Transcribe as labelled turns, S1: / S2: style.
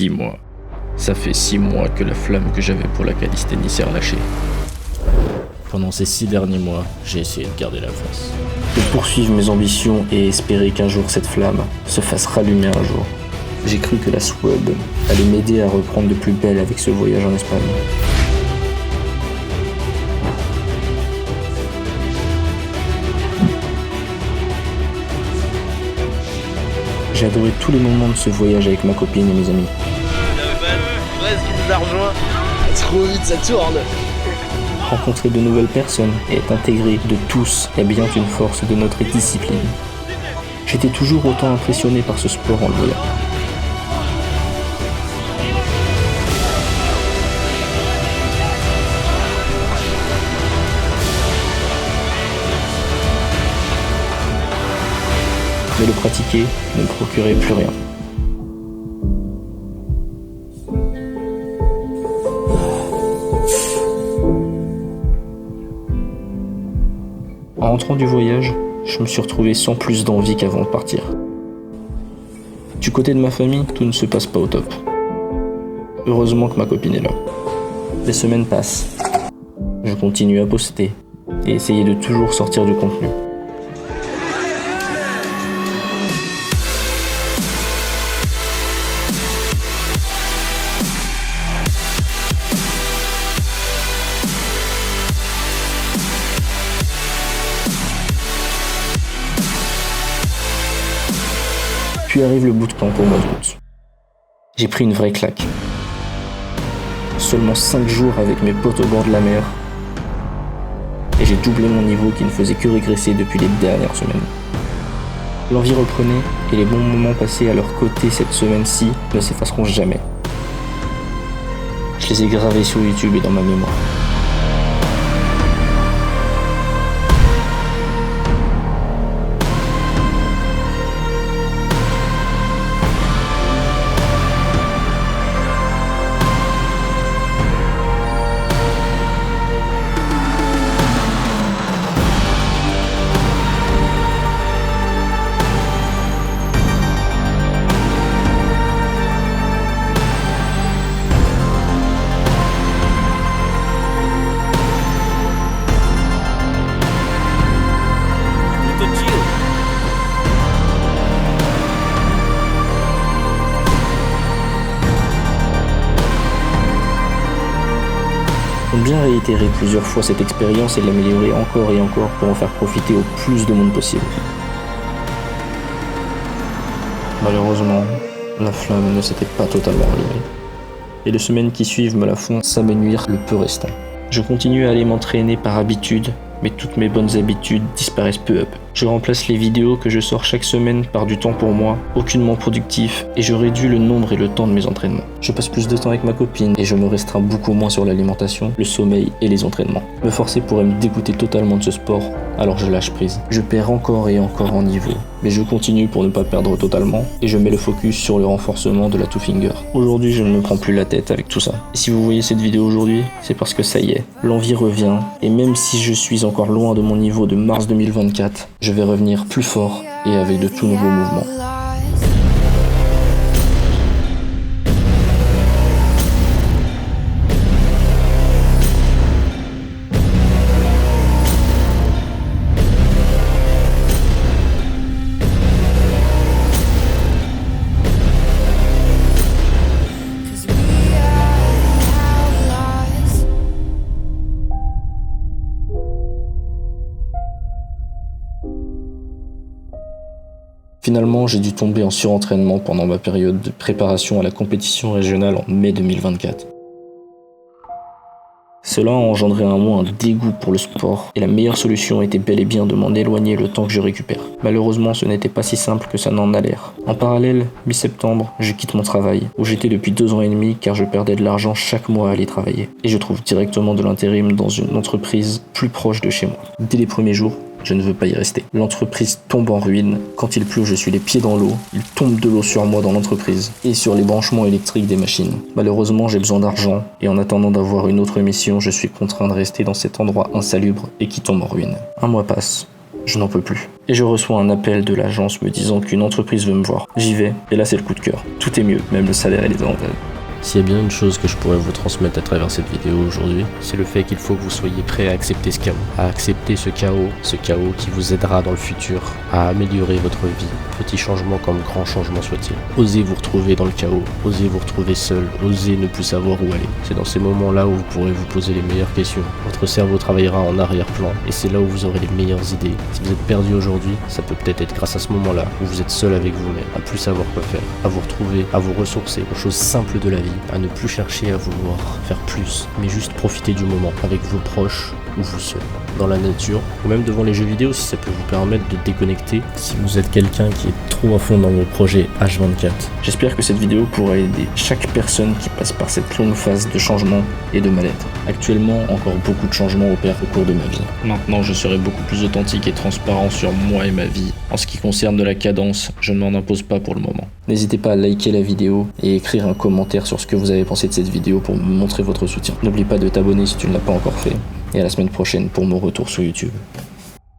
S1: 6 mois. Ça fait 6 mois que la flamme que j'avais pour la calisthénie s'est relâchée. Pendant ces 6 derniers mois, j'ai essayé de garder la face.
S2: De poursuivre mes ambitions et espérer qu'un jour cette flamme se fasse rallumer un jour. J'ai cru que la SWUB allait m'aider à reprendre de plus belle avec ce voyage en Espagne. J'ai adoré tous les moments de ce voyage avec ma copine et mes amis.
S3: Presque qui nous a rejoint. Trop vite, ça tourne.
S2: Rencontrer de nouvelles personnes et être intégré de tous est bien une force de notre discipline. J'étais toujours autant impressionné par ce sport en le voyant. Mais le pratiquer ne me procurait plus rien. En rentrant du voyage, je me suis retrouvé sans plus d'envie qu'avant de partir. Du côté de ma famille, tout ne se passe pas au top. Heureusement que ma copine est là. Les semaines passent. Je continue à poster et essayer de toujours sortir du contenu. Puis arrive le bootcamp au mois d'août. J'ai pris une vraie claque. Seulement 5 jours avec mes potes au bord de la mer. Et j'ai doublé mon niveau qui ne faisait que régresser depuis les dernières semaines. L'envie reprenait et les bons moments passés à leur côté cette semaine-ci ne s'effaceront jamais. Je les ai gravés sur YouTube et dans ma mémoire. Compte bien réitérer plusieurs fois cette expérience et l'améliorer encore et encore pour en faire profiter au plus de monde possible. Malheureusement, la flamme ne s'était pas totalement allumée. Et les semaines qui suivent me la font s'amenuire le peu restant. Je continue à aller m'entraîner par habitude, mais toutes mes bonnes habitudes disparaissent peu à peu. Je remplace les vidéos que je sors chaque semaine par du temps pour moi, aucunement productif, et je réduis le nombre et le temps de mes entraînements. Je passe plus de temps avec ma copine et je me restreins beaucoup moins sur l'alimentation, le sommeil et les entraînements. Me forcer pourrait me dégoûter totalement de ce sport, alors je lâche prise. Je perds encore et encore en niveau, mais je continue pour ne pas perdre totalement, et je mets le focus sur le renforcement de la two finger. Aujourd'hui, je ne me prends plus la tête avec tout ça. Et si vous voyez cette vidéo aujourd'hui, c'est parce que ça y est, l'envie revient, et même si je suis encore loin de mon niveau de mars 2024, je vais revenir plus fort et avec de tout nouveaux mouvements. Finalement, j'ai dû tomber en surentraînement pendant ma période de préparation à la compétition régionale en mai 2024. Cela a engendré en moi un dégoût pour le sport, et la meilleure solution était bel et bien de m'en éloigner le temps que je récupère. Malheureusement, ce n'était pas si simple que ça n'en a l'air. En parallèle, mi-septembre, je quitte mon travail, où j'étais depuis 2 ans et demi car je perdais de l'argent chaque mois à aller travailler. Et je trouve directement de l'intérim dans une entreprise plus proche de chez moi. Dès les premiers jours, je ne veux pas y rester. L'entreprise tombe en ruine. Quand il pleut, je suis les pieds dans l'eau. Il tombe de l'eau sur moi dans l'entreprise et sur les branchements électriques des machines. Malheureusement, j'ai besoin d'argent et en attendant d'avoir une autre mission, je suis contraint de rester dans cet endroit insalubre et qui tombe en ruine. Un mois passe. Je n'en peux plus. Et je reçois un appel de l'agence me disant qu'une entreprise veut me voir. J'y vais, et là c'est le coup de cœur. Tout est mieux, même le salaire et les avantages.
S1: S'il y a bien une chose que je pourrais vous transmettre à travers cette vidéo aujourd'hui, c'est le fait qu'il faut que vous soyez prêt à accepter ce chaos. À accepter ce chaos qui vous aidera dans le futur à améliorer votre vie. Petit changement comme grand changement soit-il. Osez vous retrouver dans le chaos, osez vous retrouver seul, osez ne plus savoir où aller. C'est dans ces moments-là où vous pourrez vous poser les meilleures questions. Votre cerveau travaillera en arrière-plan et c'est là où vous aurez les meilleures idées. Si vous êtes perdu aujourd'hui, ça peut peut-être être grâce à ce moment-là où vous êtes seul avec vous-même, à plus savoir quoi faire, à vous retrouver, à vous ressourcer aux choses simples de la vie. À ne plus chercher à vouloir faire plus, mais juste profiter du moment avec vos proches ou vous seul, dans la nature, ou même devant les jeux vidéo si ça peut vous permettre de déconnecter si vous êtes quelqu'un qui est trop à fond dans vos projets H24.
S2: J'espère que cette vidéo pourra aider chaque personne qui passe par cette longue phase de changement et de mal-être. Actuellement, encore beaucoup de changements opèrent au cours de ma vie. Maintenant, je serai beaucoup plus authentique et transparent sur moi et ma vie. En ce qui concerne de la cadence, je ne m'en impose pas pour le moment. N'hésitez pas à liker la vidéo et écrire un commentaire sur ce que vous avez pensé de cette vidéo pour me montrer votre soutien. N'oublie pas de t'abonner si tu ne l'as pas encore fait. Et à la semaine prochaine pour mon retour sur YouTube.